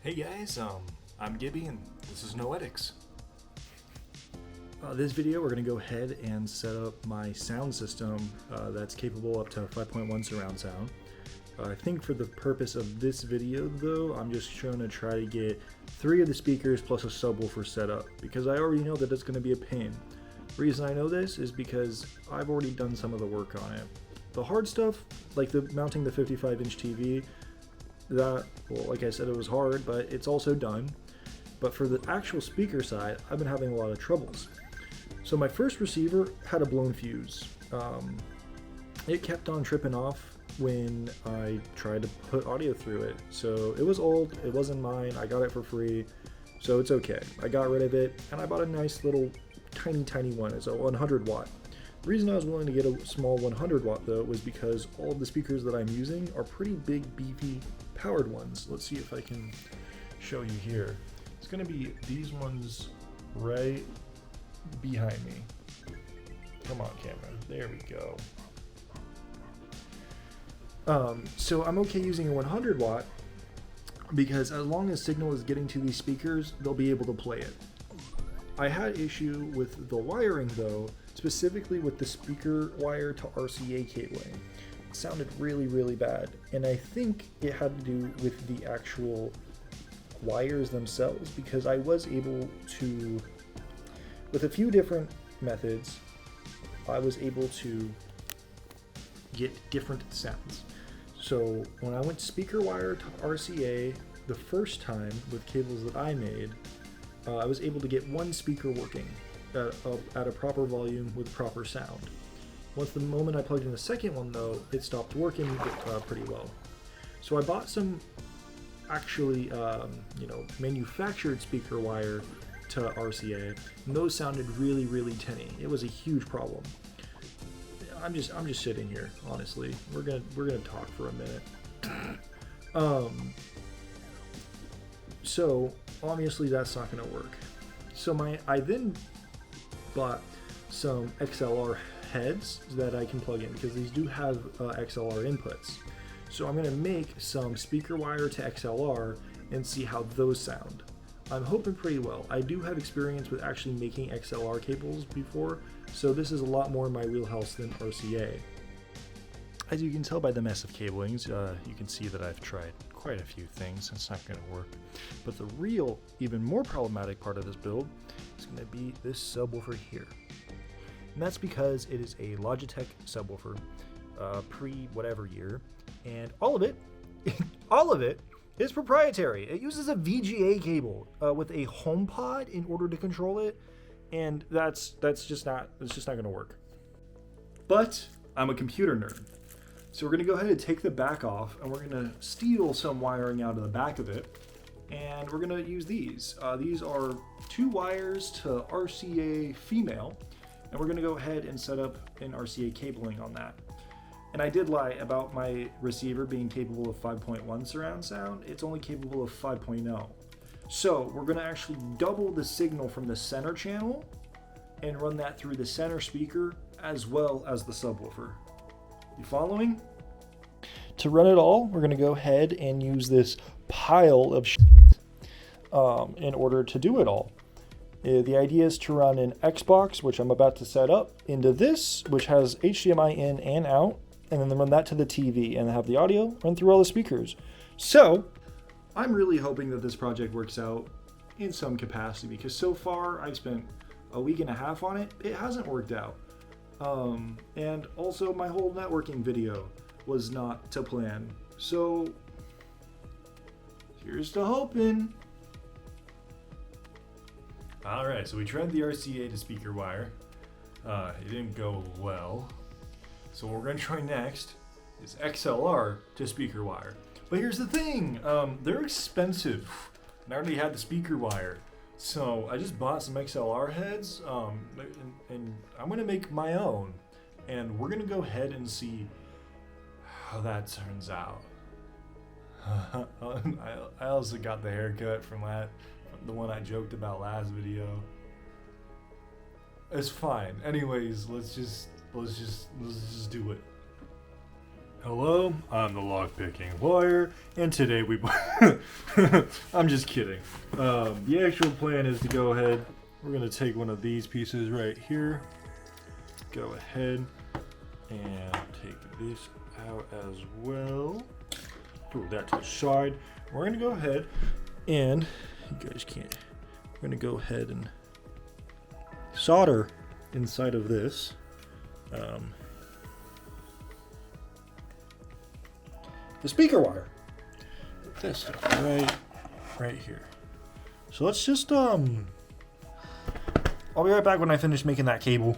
Hey guys, I'm Gibby and this is Noetics. This video we're going to go ahead and set up my sound system that's capable up to 5.1 surround sound. I think for the purpose of this video though, I'm just trying to try to get 3 of the speakers plus a subwoofer set up because I already know that it's going to be a pain. The reason I know this is because I've already done some of the work on it. The hard stuff, like mounting the 55-inch TV, that, well, like I said, it was hard, but it's also done. But for the actual speaker side, I've been having a lot of troubles. So my first receiver had a blown fuse. It kept on tripping off when I tried to put audio through it. So it was old, it wasn't mine, I got it for free, so it's okay. I got rid of it, and I bought a nice little tiny one. It's a 100 watt. The reason I was willing to get a small 100 watt though was because all of the speakers that I'm using are pretty big, beefy, powered ones. Let's see if I can show you here. It's gonna be these ones right behind me. Come on, camera. There we go. So I'm okay using a 100 watt because as long as signal is getting to these speakers, they'll be able to play it. I had issue with the wiring though, specifically with the speaker wire to RCA cabling. It sounded really bad, and I think it had to do with the actual wires themselves because I was able to, with a few different methods, I was able to get different sounds. So when I went speaker wire to RCA the first time with cables that I made, I was able to get one speaker working at a proper volume with proper sound. Once the moment I plugged in the second one though, it stopped working pretty well. So I bought some actually manufactured speaker wire to RCA, and those sounded really tinny. It was a huge problem. I'm just sitting here, honestly. We're gonna talk for a minute. So obviously that's not gonna work. So I then bought some XLR heads that I can plug in because these do have XLR inputs. So I'm gonna make some speaker wire to XLR and see how those sound. I'm hoping pretty well. I do have experience with actually making XLR cables before, so this is a lot more in my wheelhouse than RCA. As you can tell by the mess of cablings, you can see that I've tried quite a few things. It's not going to work. But the real, even more problematic part of this build is going to be this subwoofer here. And that's because it is a Logitech subwoofer, pre-whatever year, and all of it is proprietary. It uses a VGA cable with a HomePod in order to control it, and that's just not going to work. But I'm a computer nerd, so we're going to go ahead and take the back off, and we're going to steal some wiring out of the back of it, and we're going to use these. These are 2 wires to RCA female, and we're going to go ahead and set up an RCA cabling on that. And I did lie about my receiver being capable of 5.1 surround sound. It's only capable of 5.0. So we're gonna actually double the signal from the center channel and run that through the center speaker as well as the subwoofer. You following? To run it all, we're gonna go ahead and use this pile of in order to do it all. The idea is to run an Xbox, which I'm about to set up, into this, which has HDMI in and out, and then run that to the TV and have the audio run through all the speakers. So I'm really hoping that this project works out in some capacity because so far I've spent a week and a half on it. It hasn't worked out. And also my whole networking video was not to plan. So here's to hoping. Alright, so we tried the RCA to speaker wire. It didn't go well. So what we're going to try next is XLR to speaker wire. But here's the thing, they're expensive. And I already had the speaker wire. So I just bought some XLR heads, and I'm going to make my own. And we're going to go ahead and see how that turns out. I also got the haircut from the one I joked about last video. It's fine. Anyways, let's just do it. Hello, I'm the lockpicking lawyer, and today we. I'm just kidding. The actual plan is to go ahead. We're gonna take one of these pieces right here. Go ahead and take this out as well. Throw that to the side. We're gonna go ahead and you guys can't. We're gonna go ahead and solder inside of this. The speaker wire. This stuff right here. So let's just I'll be right back when I finish making that cable.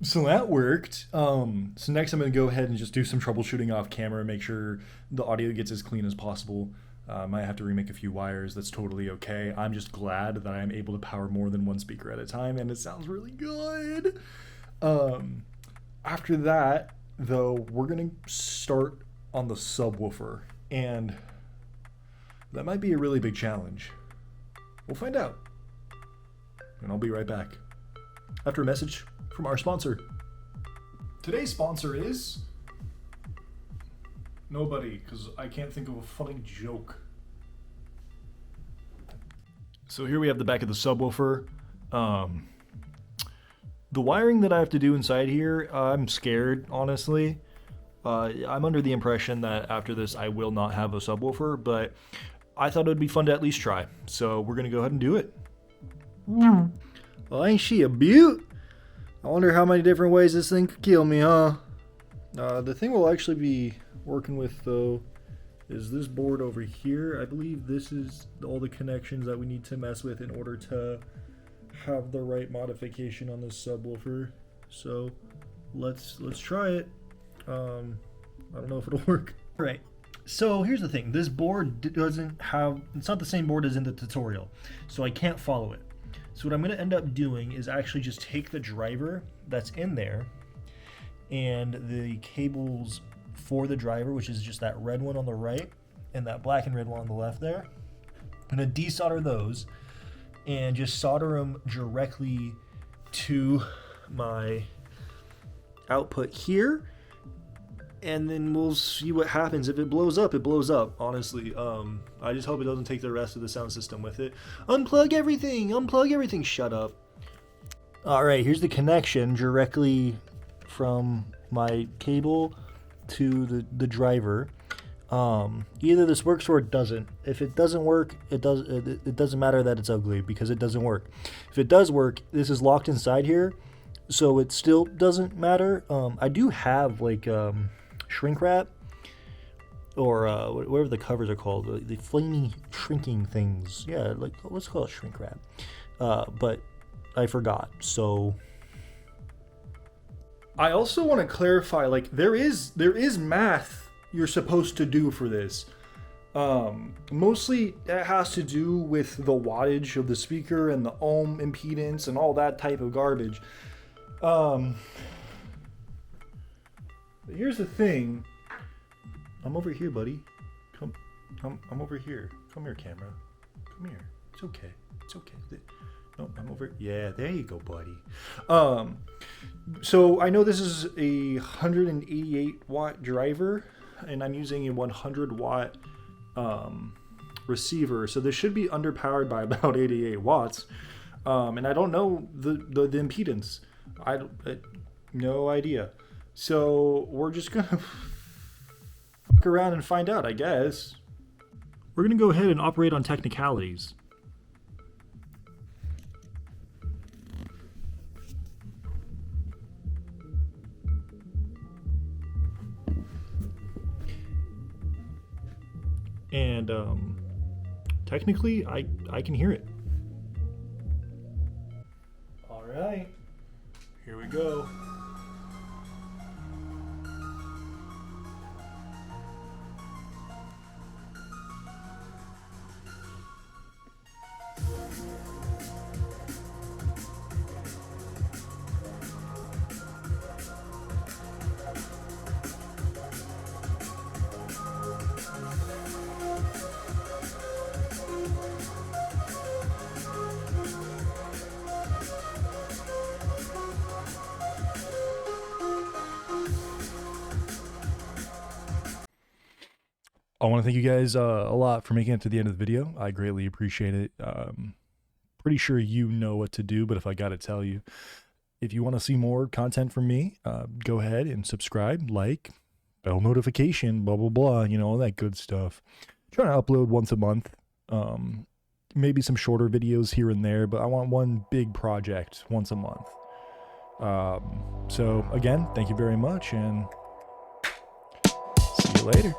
So that worked. So next I'm going to go ahead and just do some troubleshooting off camera, make sure the audio gets as clean as possible. Might have to remake a few wires. That's totally okay. I'm just glad that I'm able to power more than one speaker at a time, and it sounds really good. After that, though, we're going to start on the subwoofer, and that might be a really big challenge. We'll find out. And I'll be right back after a message from our sponsor. Today's sponsor is nobody, because I can't think of a funny joke. So here we have the back of the subwoofer. The wiring that I have to do inside here, I'm scared, honestly. I'm under the impression that after this I will not have a subwoofer, but I thought it would be fun to at least try. So we're going to go ahead and do it. Well, ain't she a beaut? I wonder how many different ways this thing could kill me, huh? The thing we'll actually be working with, though, is this board over here. I believe this is all the connections that we need to mess with in order to have the right modification on this subwoofer. So let's try it. I don't know if it'll work. Right. So here's the thing, this board doesn't have, it's not the same board as in the tutorial, so I can't follow it. So what I'm going to end up doing is actually just take the driver that's in there and the cables for the driver, which is just that red one on the right and that black and red one on the left there. I'm going to desolder those and just solder them directly to my output here, and then we'll see what happens. If it blows up, it blows up, honestly. I just hope it doesn't take the rest of the sound system with it. Unplug everything, shut up. Alright, here's the connection directly from my cable to the driver. Either this works or it doesn't. If it doesn't work, it doesn't matter that it's ugly, because it doesn't work. If it does work, this is locked inside here, so it still doesn't matter. I do have like shrink wrap, or whatever the covers are called, the flaming shrinking things. Yeah, like let's call it shrink wrap. But I forgot, so. I also want to clarify, like there is math you're supposed to do for this. Mostly that has to do with the wattage of the speaker and the ohm impedance and all that type of garbage. But here's the thing. I'm over here, buddy. Come, I'm over here. Come here, camera. Come here. It's okay. It's okay. No, I'm over. Yeah, there you go, buddy. So I know this is a 188 watt driver, and I'm using a 100 watt receiver, so this should be underpowered by about 88 watts. And I don't know the impedance. I no idea. So we're just gonna fuck around and find out, I guess. We're gonna go ahead and operate on technicalities. And technically I can hear it. All right, here we go. I want to thank you guys a lot for making it to the end of the video. I greatly appreciate it. Pretty sure you know what to do, but if I got to tell you, if you want to see more content from me, go ahead and subscribe, like, bell notification, blah, blah, blah, you know, all that good stuff. I'm trying to upload once a month, maybe some shorter videos here and there, but I want one big project once a month. So again, thank you very much, and see you later.